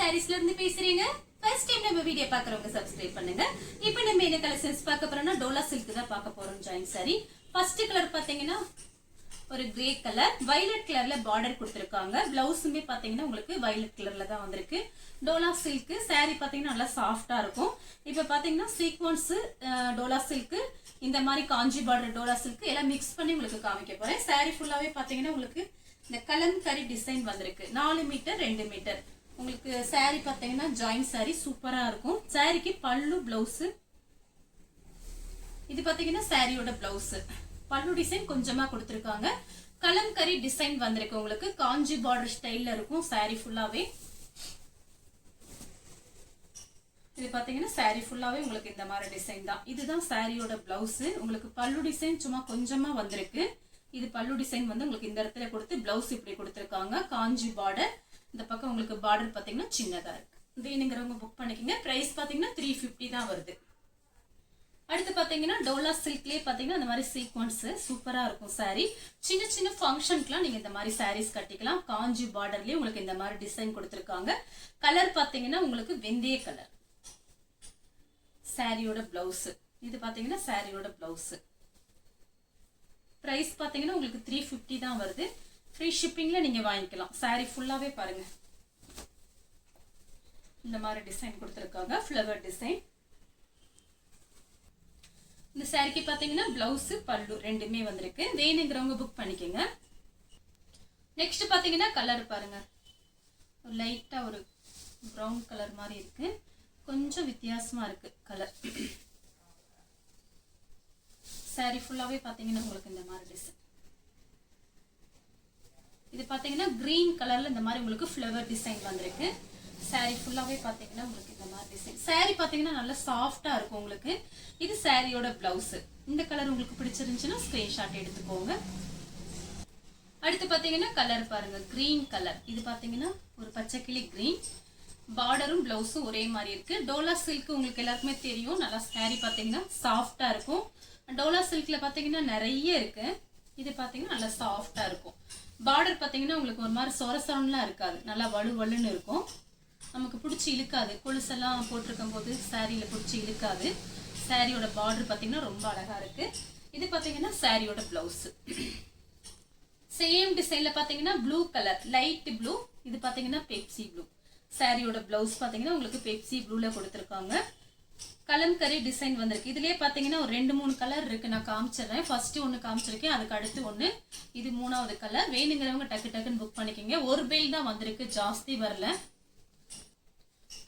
சாரீஸ்ல இருந்து பேசுறீங்க. First time நம்ம வீடியோ பாக்குறவங்க சப்ஸ்கிரைப் பண்ணுங்க. இப்போ நம்ம என்ன கலெக்ஷன்ஸ் பார்க்க போறோம்னா டோலா சில்க் தான் பார்க்க போறோம். ஜாயின் சாரி ஃபர்ஸ்ட் கலர் பாத்தீங்கன்னா ஒரு கிரே கலர், வயலட் கலர்ல பார்டர் கொடுத்திருக்காங்க. பிளவுஸுமே பாத்தீங்கன்னா உங்களுக்கு வயலட் கலர்ல தான் வந்திருக்கு. டோலா சில்க் சாரி பாத்தீங்கன்னா நல்லா சாஃப்டா இருக்கும். இப்ப பாத்தீங்கன்னா சீக்வன்ஸ் டோலா சில்க், இந்த மாதிரி காஞ்சி பார்டர் டோலா சில்க் எல்லாம் மிக்ஸ் பண்ணி உங்களுக்கு காமிக்க போறேன். சாரி ஃபுல்லாவே பாத்தீங்கன்னா உங்களுக்கு இந்த கலம்கரி டிசைன் வந்திருக்கு. 4 மீட்டர் 2 மீட்டர் உங்களுக்கு சாரி பாத்தீங்கன்னா ஜாயின் சாரி சூப்பரா இருக்கும். சாரிக்கு பல்லு பிளவுஸ், இது பாத்தீங்கன்னா சாரியோட பிளவுஸ். பல்லு டிசைன் கொஞ்சமா கொடுத்திருக்காங்க. கலம்கரி டிசைன் வந்திருக்கு. உங்களுக்கு காஞ்சி பார்டர் ஸ்டைல்ல இருக்கும் சாரி ஃபுல்லாவே. இது பாத்தீங்கன்னா சாரி ஃபுல்லாவே உங்களுக்கு இந்த மாதிரி டிசைன் தான். இதுதான் சாரியோட பிளவுஸ். உங்களுக்கு பல்லு டிசைன் சும்மா கொஞ்சமா வந்திருக்கு. இது பல்லு டிசைன் வந்து உங்களுக்கு இந்த இடத்துல கொடுத்து பிளவுஸ் இப்படி கொடுத்திருக்காங்க. காஞ்சி பார்டர், இந்த பக்கம் உங்களுக்கு பார்டர் பாத்தீங்கன்னா சின்னதா இருக்கு. வேணுங்கிறவங்க புக் பண்ணிக்கங்க. பிரைஸ் பாத்தீங்கன்னா 350 தான் வருது. அடுத்து பாத்தீங்கன்னா டோலா சில்க்லயே பாத்தீங்கன்னா இந்த மாதிரி சீக்வன்ஸ் சூப்பரா இருக்கும் சாரி. சின்ன சின்ன ஃபங்க்ஷனுக்குலாம் நீங்க இந்த மாதிரி சாரீஸ் கட்டிக்கலாம். காஞ்சி பார்டர்லயே உங்களுக்கு இந்த மாதிரி டிசைன் கொடுத்திருக்காங்க. கலர் பாத்தீங்கன்னா உங்களுக்கு வெந்தய கலர். சாரியோட பிளவுஸ், இது பாத்தீங்கன்னா சாரியோட பிளவுஸ். பிரைஸ் பாத்தீங்கன்னா உங்களுக்கு 350 தான் வருது. ஃப்ரீ ஷிப்பிங்ல நீங்க வாங்கிக்கலாம். சாரி ஃபுல்லாவே பாருங்க இந்த மாதிரி டிசைன் கொடுத்திருக்காங்க. Flower design. இந்த சாரிக்கு பாத்தீங்கன்னா பிளவுஸ் பல்லு ரெண்டுமே வந்திருக்கு. வேணுங்கிறவங்க புக் பண்ணிக்கோங்க. நெக்ஸ்ட் பாத்தீங்கன்னா கலர் பாருங்க, லைட்டா ஒரு பிரவுன் கலர் மாதிரி இருக்கு. கொஞ்சம் வித்தியாசமா இருக்கு கலர். சாரி ஃபுல்லாவே பாத்தீங்கன்னா உங்களுக்கு இந்த மாதிரி டிசைன். இது பாத்தீங்கன்னா கிரீன் கலர்ல இந்த மாதிரி உங்களுக்கு ஃப்ளவர் டிசைன் வந்திருக்கு. சாரி ஃபுல்லாவே பாத்தீங்கன்னா உங்களுக்கு இந்த மாதிரி டிசைன். சாரி பாத்தீங்கன்னா நல்லா சாஃப்டா இருக்கும் உங்களுக்கு. இது சாரியோட பிளவுஸ். இந்த கலர் உங்களுக்கு பிடிச்சிருந்துச்சுன்னா ஸ்கிரீன்ஷாட் எடுத்துக்கோங்க. அடுத்து பாத்தீங்கன்னா கலர் பாருங்க, கிரீன் கலர். இது பாத்தீங்கன்னா ஒரு பச்சைக்கிளி கிரீன். பார்டரும் பிளவுஸும் ஒரே மாதிரி இருக்கு. டோலா சில்க் உங்களுக்கு எல்லாருக்குமே தெரியும். நல்லா சாரி பாத்தீங்கன்னா சாஃப்டா இருக்கும். டோலா சில்க்ல பாத்தீங்கன்னா நிறைய இருக்கு. இது பாத்தீங்கன்னா நல்லா சாஃப்டா இருக்கும். பார்டர் பாத்தீங்கன்னா உங்களுக்கு ஒரு மாதிரி சொரசொரம்லாம் இருக்காது. நல்லா வலுவலுன்னு இருக்கும். நமக்கு பிடிச்சி இழுக்காது. கொலுசெல்லாம் போட்டிருக்கும் போது சாரியில பிடிச்சி இழுக்காது. சாரியோட பார்டர் பாத்தீங்கன்னா ரொம்ப அழகா இருக்கு. இது பாத்தீங்கன்னா சாரியோட பிளவுஸ். சேம் டிசைன்ல பாத்தீங்கன்னா ப்ளூ கலர், லைட் ப்ளூ. இது பாத்தீங்கன்னா பெப்சி ப்ளூ. சாரியோட பிளவுஸ் பாத்தீங்கன்னா உங்களுக்கு பெப்சி ப்ளூல கொடுத்திருக்காங்க. கலம்கரி டிசைன் வந்திருக்கு. இதுலயே பாத்தீங்கன்னா ஒரு 2-3 கலர் இருக்கு. நான் காமிச்சிடுறேன். ஃபர்ஸ்ட் ஒன்னு காமிச்சிருக்கேன், அதுக்கு அடுத்து ஒன்னு. இது 3வது கலர். வேணுங்கிறவங்க டக்கு டக்குன்னு புக் பண்ணிக்கோங்க. ஒரு பெயில் தான் வந்திருக்கு, ஜாஸ்தி வரல.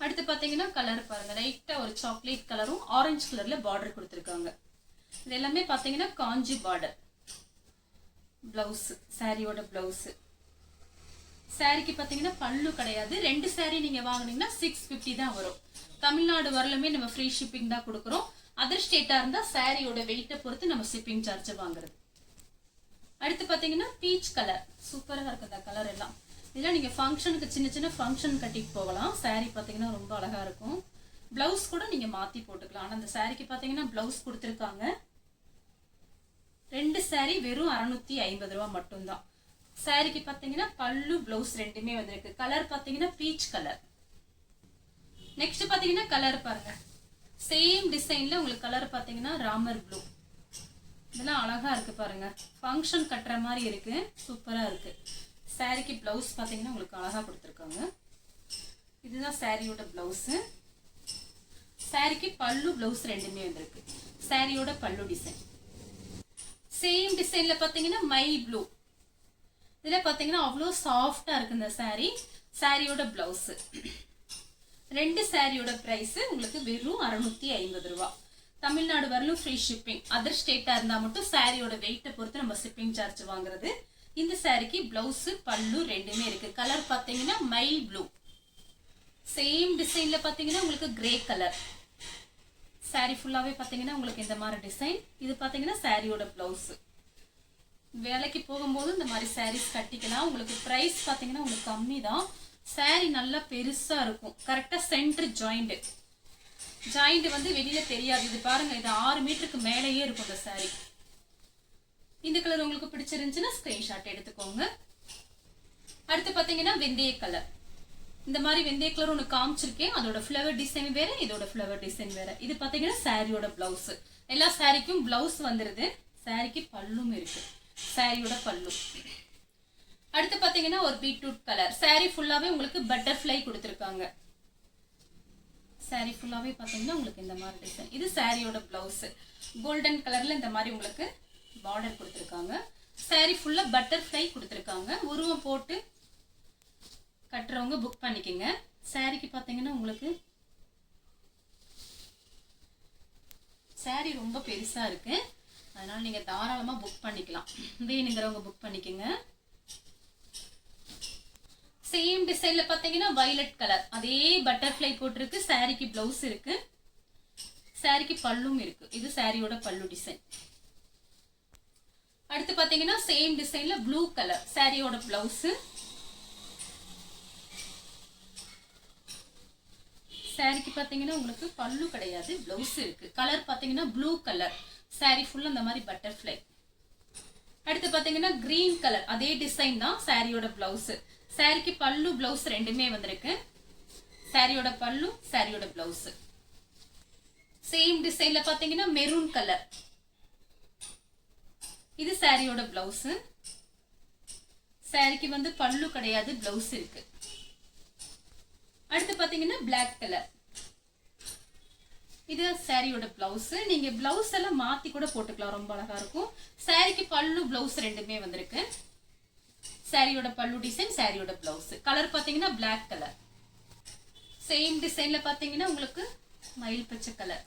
அடுத்து பாத்தீங்கன்னா கலர் பாருங்க, லைட்டா ஒரு சாக்லேட் கலரும் ஆரஞ்சு கலர்ல பார்டர் கொடுத்திருக்காங்க. இது எல்லாமே பாத்தீங்கன்னா காஞ்சி பார்டர். பிளவுஸ், சாரியோட பிளவுஸ். சாரிக்கு பாத்தீங்கன்னா பல்லு கிடையாது. 2 சாரி நீங்க வாங்குனீங்கன்னா 650 தான் வரும். தமிழ்நாடு வரலுமே நம்ம ஃப்ரீ ஷிப்பிங் தான் கொடுக்குறோம். அதர் ஸ்டேட்டா இருந்தா சாரியோட வெயிட்டை பொறுத்து நம்ம ஷிப்பிங் சார்ஜ் வாங்குறது. அடுத்து பாத்தீங்கன்னா பீச் கலர். சூப்பரா இருக்கு இந்த கலர் எல்லாம். இதெல்லாம் நீங்க ஃபங்க்ஷனுக்கு, சின்ன சின்ன ஃபங்க்ஷன் கட்டிட்டு போகலாம். சாரி பாத்தீங்கன்னா ரொம்ப அழகா இருக்கும். பிளவுஸ் கூட நீங்க மாத்தி போட்டுக்கலாம். ஆனா அந்த சாரிக்கு பாத்தீங்கன்னா பிளவுஸ் கொடுத்திருக்காங்க. 2 சாரி வெறும் 650 ரூபாய் மட்டும்தான். சாரிக்கு பாத்தீங்கன்னா பல்லு பிளவுஸ் ரெண்டுமே வந்திருக்கு. கலர் பாத்தீங்கன்னா பீச் கலர். நெக்ஸ்ட் பாத்தீங்கன்னா கலர் பாருங்க, சேம் டிசைன்ல உங்களுக்கு கலர் பாத்தீங்கன்னா ராமர் ப்ளூ. இதெல்லாம் அழகா இருக்கு பாருங்க. ஃபங்க்ஷன் கட்டுற மாதிரி இருக்கு. சூப்பரா இருக்கு. சாரிக்கு பிளவுஸ் பாத்தீங்கன்னா உங்களுக்கு அழகா கொடுத்திருக்காங்க. இதுதான் சாரியோட பிளவுஸ். சாரிக்கு பல்லு பிளவுஸ் ரெண்டுமே வந்திருக்கு. சாரியோட பல்லு டிசைன். சேம் டிசைன்ல பாத்தீங்கன்னா மை ப்ளூ. இதுல பாத்தீங்கன்னா அவ்வளவு சாஃப்டா இருக்கு இந்த சாரி. சாரியோட பிளவுஸ். 2 சாரியோட பிரைஸ் உங்களுக்கு வெறும் 650 ரூபாய். தமிழ்நாடு வரலும் ஃப்ரீ ஷிப்பிங். அதர் ஸ்டேட்டா இருந்தா மட்டும் சாரியோட வெயிட்டை பொறுத்து நம்ம ஷிப்பிங் சார்ஜ் வாங்குறது. இந்த சாரிக்கு பிளவுஸ் பல்லு ரெண்டுமே இருக்கு. கலர் பாத்தீங்கன்னா மைல் ப்ளூ. சேம் டிசைன்ல பாத்தீங்கன்னா உங்களுக்கு கிரே கலர். சாரி ஃபுல்லாவே பாத்தீங்கன்னா உங்களுக்கு இந்த மாதிரி டிசைன். இது பாத்தீங்கன்னா சாரியோட பிளவுஸ். வேலைக்கு போகும்போது இந்த மாதிரி சாரீஸ் கட்டிக்கலாம். உங்களுக்கு பிரைஸ் பாத்தீங்கன்னா உங்களுக்கு கம்மி தான். சாரி நல்லா பெருசா இருக்கும். கரெக்டா சென்டர் ஜாயிண்ட். ஜாயிண்ட் வந்து வெளியில தெரியாது. இது பாருங்க, இது 6 மீட்டருக்கு மேலேயே இருக்கும் இந்த சாரி. இந்த கலர் உங்களுக்கு பிடிச்சிருந்துச்சுன்னா ஸ்கிரீன்ஷாட் எடுத்துக்கோங்க. அடுத்து பாத்தீங்கன்னா வெந்தய கலர். இந்த மாதிரி வெந்தய கலர் ஒன்று காமிச்சிருக்கேன். அதோட ஃப்ளவர் டிசைன் வேற, இதோட ஃப்ளவர் டிசைன் வேற. இது பாத்தீங்கன்னா சாரியோட பிளவுஸ். எல்லா சாரிக்கும் பிளவுஸ் வந்துருது. சாரிக்கு பல்லும் இருக்கு. சாரியோட பல்லு. அடுத்து பாத்தீங்கன்னா ஒரு பீட்ரூட் கலர். சாரி ஃபுல்லாவே உங்களுக்கு பட்டர்ஃப்ளை கொடுத்துருக்காங்க. சாரி ஃபுல்லாவே பாத்தீங்கன்னா உங்களுக்கு இந்த மாதிரி டிசைன். இது சாரியோட பிளவுஸ். கோல்டன் கலர்ல இந்த மாதிரி உங்களுக்கு பார்டர் கொடுத்துருக்காங்க. சாரி ஃபுல்லா பட்டர்ஃப்ளை கொடுத்துருக்காங்க. உருவம் போட்டு கட்டுறவங்க புக் பண்ணிக்கங்க. சாரிக்கு பாத்தீங்கன்னா உங்களுக்கு சாரி ரொம்ப பெருசா இருக்கு. அதனால நீங்க தாராளமா புக் பண்ணிக்கலாம். வேணுங்கிறவங்க புக் பண்ணிக்கங்க. சேம் டிசைன்ல பாத்தீங்கன்னா வயலட் கலர். அதே பட்டர்ஃப்ளை போட்டிருக்கு. சாரிக்கு பிளவுஸ் இருக்கு. சாரிக்கு பல்லும் இருக்கு. இது சாரியோட பல்லு டிசைன். அடுத்து பாத்தீங்கன்னா சேம் டிசைன்ல ப்ளூ கலர். சாரியோட பிளவுஸ். சாரிக்கு பாத்தீங்கன்னா உங்களுக்கு பல்லு கிடையாது, பிளவுஸ் இருக்கு. கலர் பாத்தீங்கன்னா ப்ளூ கலர். சாரி ஃபுல்லா இந்த மாதிரி பட்டர்ஃப்ளை. அடுத்து பாத்தீங்கன்னா கிரீன் கலர். அதே டிசைன் தான். சாரியோட பிளவுஸ். சாரிக்கு பல்லு பிளவுஸ் ரெண்டுமே வந்திருக்கு. சாரியோட பல்லு, சாரியோட பிளவுஸ். சேம் டிசைன்ல பாத்தீங்கன்னா மெரூன் கலர். இது சாரியோட பிளவுஸ். சாரிக்கு வந்து பல்லு கிடையாது, பிளவுஸ் இருக்கு. அடுத்து பாத்தீங்கன்னா பிளாக் கலர். இது சாரியோட பிளவுஸ். நீங்க பிளவுஸ் எல்லாம் மாத்தி கூட போட்டுக்கலாம், ரொம்ப அழகா இருக்கும். சாரிக்கு பல்லு பிளவுஸ் ரெண்டுமே வந்திருக்கு. சாரியோட பல்லு டிசைன், சாரியோட பிளவுஸ். கலர் பாத்தீங்கன்னா பிளாக் கலர். சேம் டிசைன்ல பாத்தீங்கன்னா உங்களுக்கு மயில் பச்சை கலர்.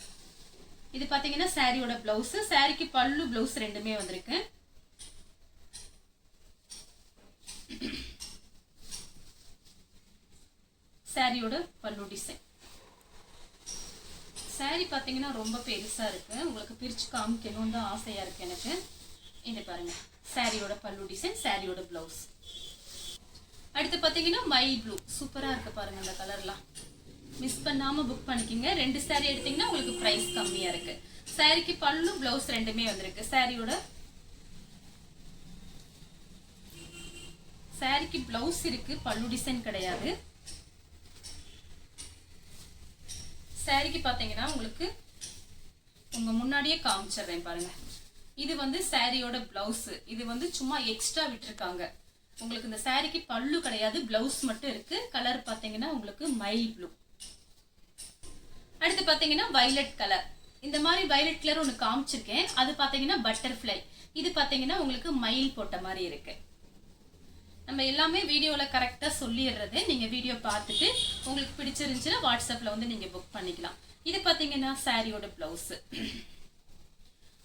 இது பாத்தீங்கன்னா சாரியோட பிளவுஸ். சாரிக்கு பல்லு பிளவுஸ் ரெண்டுமே வந்திருக்கு. சாரியோட பல்லு டிசைன். சாரி பாத்தீங்கன்னா ரொம்ப பெருசா இருக்கு. உங்களுக்கு பிரிச்சு காமிக்கணும் தான் ஆசையா இருக்கு எனக்கு. இது பாருங்க, சாரியோட பல்லு டிசைன், சாரியோட பிளவுஸ். அடுத்து பாத்தீங்கன்னா மயில் ப்ளூ. சூப்பரா இருக்கு பாருங்க இந்த கலர்லாம். மிஸ் பண்ணாம புக் பண்ணிக்கங்க. 2 சாரி எடுத்தீங்கன்னா உங்களுக்கு பிரைஸ் கம்மியா இருக்கு. சாரிக்கு பல்லு பிளவுஸ் ரெண்டுமே வந்திருக்கு. சாரிக்கு பிளவுஸ் இருக்கு, பல்லு டிசைன் கிடையாது. சாரிக்கு பாத்தீங்கன்னா உங்களுக்கு உங்க முன்னாடியே காமிச்சிடுறேன் பாருங்க. இது வந்து சாரியோட பிளவுஸ். இது வந்து சும்மா எக்ஸ்ட்ரா விட்டுருக்காங்க. உங்களுக்கு இந்த சாரிக்கு பல்லு கிடையாது, பிளவுஸ் மட்டும் இருக்கு. கலர் பாத்தீங்கன்னா உங்களுக்கு மயில் ப்ளூ. அடுத்து பாத்தீங்கன்னா வயலட் கலர். இந்த மாதிரி வயலட் கலர் ஒன்று காமிச்சிருக்கேன். அது பாத்தீங்கன்னா பட்டர்ஃப்ளை. இது பாத்தீங்கன்னா உங்களுக்கு மயில் போட்ட மாதிரி இருக்கு. நம்ம எல்லாமே வீடியோல கரெக்டா சொல்லிடுறது. நீங்க வீடியோ பார்த்துட்டு உங்களுக்கு பிடிச்சிருந்துச்சுன்னா வாட்ஸ்அப்ல வந்து நீங்க புக் பண்ணிக்கலாம். இது பாத்தீங்கன்னா சாரியோட பிளவுஸ்.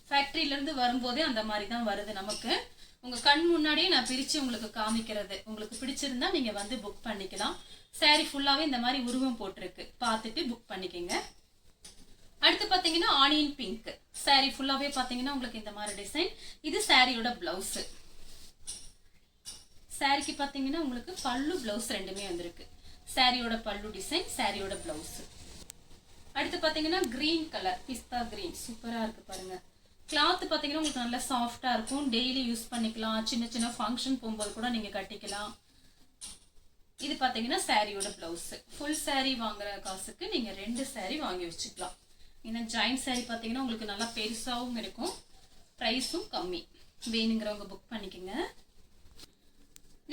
ஃபேக்டரியில இருந்து வரும்போதே அந்த மாதிரி தான் வருது நமக்கு. உங்க கண் முன்னாடியே நான் பிரிச்சு உங்களுக்கு காமிக்கிறது. உங்களுக்கு பிடிச்சிருந்தா நீங்க வந்து புக் பண்ணிக்கலாம். சாரி ஃபுல்லாவே இந்த மாதிரி உருவம் போட்டிருக்கு. பார்த்துட்டு புக் பண்ணிக்கங்க. அடுத்து பாத்தீங்கன்னா ஆனியன் பிங்க். சாரி ஃபுல்லாவே பாத்தீங்கன்னா உங்களுக்கு இந்த மாதிரி டிசைன். இது சாரியோட பிளவுஸ். சாரிக்கு பாத்தீங்கன்னா உங்களுக்கு பல்லு பிளவுஸ் ரெண்டுமே வந்திருக்கு. சாரியோட பல்லு டிசைன், சாரியோட பிளவுஸ். அடுத்து பாத்தீங்கன்னா கிரீன் கலர், பிஸ்தா கிரீன். சூப்பரா இருக்கு பாருங்க. கிளாத் பாத்தீங்கன்னா உங்களுக்கு நல்லா சாஃப்டா இருக்கும். டெய்லி யூஸ் பண்ணிக்கலாம். சின்ன சின்ன ஃபங்க்ஷன் போகும்போது கூட நீங்க கட்டிக்கலாம். இது பாத்தீங்கன்னா சாரியோட பிளவுஸ். ஃபுல் சாரி வாங்குற காசுக்கு நீங்க 2 சாரி வாங்கி வச்சுக்கலாம். ஏன்னா ஜாயிண்ட் சாரி பாத்தீங்கன்னா உங்களுக்கு நல்லா பெருசாவும் இருக்கும், பிரைஸும் கம்மி. வேணுங்கிறவங்க புக் பண்ணிக்கங்க.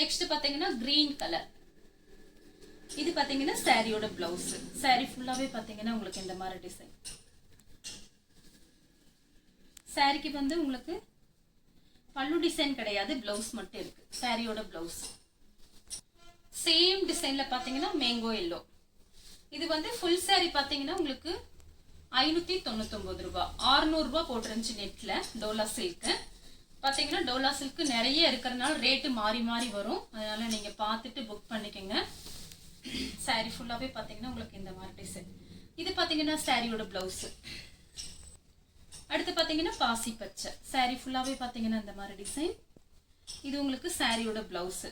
நெக்ஸ்ட் பாத்தீங்கன்னா கிரீன் கலர். இது பாத்தீங்கன்னா சாரியோட பிளவுஸ். சாரி ஃபுல்லாவே பாத்தீங்கன்னா உங்களுக்கு இந்த மாதிரி டிசைன். சாரிக்கு வந்து உங்களுக்கு பல்லு டிசைன் கிடையாது, பிளவுஸ் மட்டும் இருக்கு. சாரியோட பிளவுஸ். சேம் டிசைன்ல பாத்தீங்கன்னா மேங்கோ எல்லோ. இது வந்து ஃபுல் சாரி பாத்தீங்கன்னா உங்களுக்கு 599 ரூபாய். 600 ரூபாய் போட்டுருந்துச்சு நெட்ல. டோலா சில்க் பாத்தீங்கன்னா டோலா சில்க் நிறைய இருக்கிறதுனால ரேட்டு மாறி மாறி வரும். அதனால நீங்க பார்த்துட்டு புக் பண்ணிக்கங்க. சாரி ஃபுல்லாவே பாத்தீங்கன்னா உங்களுக்கு இந்த மாதிரி டிசைன். இது பாத்தீங்கன்னா சாரியோட பிளவுஸ். அடுத்து பாத்தீங்கன்னா பாசி பச்சை. சாரி ஃபுல்லாவே பாத்தீங்கன்னா இந்த மாதிரி டிசைன். இது உங்களுக்கு சாரியோட பிளவுஸ்.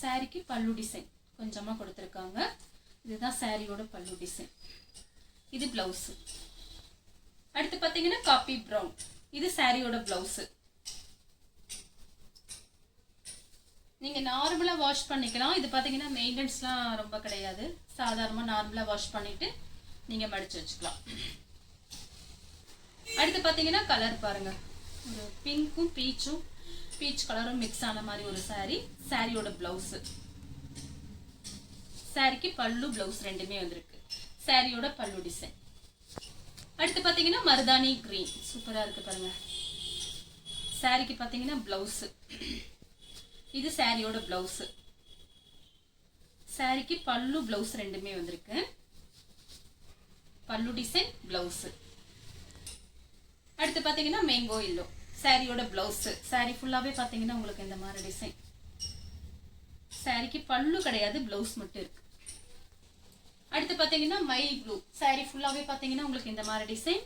சாரிக்கு பல்லு டிசைன் கொஞ்சமா கொடுத்திருக்காங்க. இதுதான் சாரியோட பல்லு டிசைன். இது பிளவுஸ். அடுத்து பாத்தீங்கன்னா காபி பிரவுன். இது சாரியோட பிளவுஸ். நீங்க நார்மலா வாஷ் பண்ணிக்கலாம். இது பாத்தீங்கன்னா மெயின்டெனன்ஸ்லாம் ரொம்ப கிடையாது. சாதாரணமா நார்மலா வாஷ் பண்ணிட்டு நீங்க மடிச்சு வச்சுக்கலாம். அடுத்து பாத்தீங்கன்னா கலர் பாருங்க, ஒரு பிங்க்கும் பீச்சும், பீச் கலரும் மிக்ஸ் ஆன மாதிரி ஒரு saree. சாரியோட பிளவுஸ், சாரிக்கு பல்லு பிளவுஸ் ரெண்டுமே வந்திருக்கு. சாரியோட பல்லு டிசைன். அடுத்து பாத்தீங்கன்னா மருதாணி கிரீன், சூப்பரா இருக்கு பாருங்க. சாரிக்கு பாத்தீங்கன்னா பிளவுஸ், இது சாரியோட பிளவுஸ். சாரிக்கு பல்லு பிளவுஸ் ரெண்டுமே வந்திருக்கு. பல்லு டிசைன் பிளவுஸ். அடுத்து பாத்தீங்கன்னா மேங்கோ எல்லோ, சாரியோட பிளவுஸ். சாரி ஃபுல்லாவே பாத்தீங்கன்னா உங்களுக்கு இந்த மாதிரி டிசைன். சாரிக்கு பல்லு கிடையாது, பிளவுஸ் மட்டும் இருக்கு. அடுத்து பாத்தீங்கன்னா மைல் ப்ளூ, சாரி ஃபுல்லாவே பாத்தீங்கன்னா உங்களுக்கு இந்த மாதிரி டிசைன்.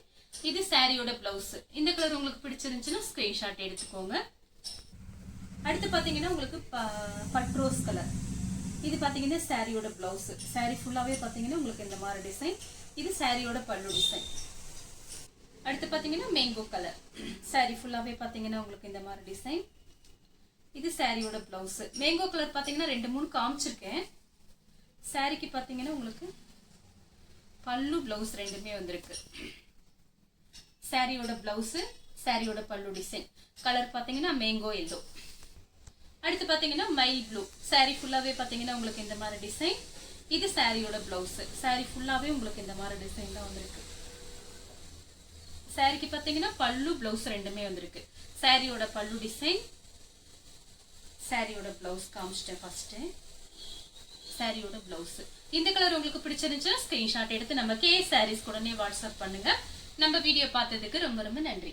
இது சாரியோட பிளவுஸ். இந்த கலர் உங்களுக்கு பிடிச்சிருந்துச்சுன்னா ஸ்கிரீன்ஷாட் எடுத்துக்கோங்க. அடுத்து பாத்தீங்கன்னா உங்களுக்கு பட்ரோஸ் கலர். இது பாத்தீங்கன்னா சாரியோட பிளவுஸ். சாரி ஃபுல்லாவே பாத்தீங்கன்னா உங்களுக்கு இந்த மாதிரி டிசைன். இது சாரியோட பல்லு டிசைன். அடுத்து பாத்தீங்கன்னா மேங்கோ கலர். சாரி ஃபுல்லாவே பாத்தீங்கன்னா உங்களுக்கு இந்த மாதிரி டிசைன். இது சாரியோட பிளவுஸ். மேங்கோ கலர் பாத்தீங்கன்னா 2-3 காமிச்சிருக்கேன். சாரிக்கு பாத்தீங்கன்னா உங்களுக்கு பல்லு பிளவுஸ் ரெண்டுமே வந்திருக்கு. சாரியோட பிளவுஸ், சாரியோட பல்லு டிசைன். கலர் பாத்தீங்கன்னா மேங்கோ எல்லோ. அடுத்து பாத்தீங்கன்னா மைல் ப்ளூ. சாரி ஃபுல்லாவே பாத்தீங்கன்னா உங்களுக்கு இந்த மாதிரி டிசைன். இது சாரியோட பிளவுஸ். சாரி ஃபுல்லாவே உங்களுக்கு இந்த மாதிரி டிசைன் தான் வந்திருக்கு. சாரிக்கு பாத்தீங்கன்னா பல்லு பிளவுஸ் ரெண்டுமே வந்திருக்கு. சாரியோட பல்லு டிசைன், சாரியோட பிளவுஸ் காமிச்சிட்டேன் ஃபர்ஸ்ட். சாரியோட பிளவுஸ். இந்த கலர் உங்களுக்கு பிடிச்சிருந்துச்சுன்னா ஸ்கிரீன்ஷாட் எடுத்து நம்ம கே சாரீஸ் உடனே வாட்ஸ்அப் பண்ணுங்க. நம்ம வீடியோ பார்த்ததுக்கு ரொம்ப ரொம்ப நன்றி.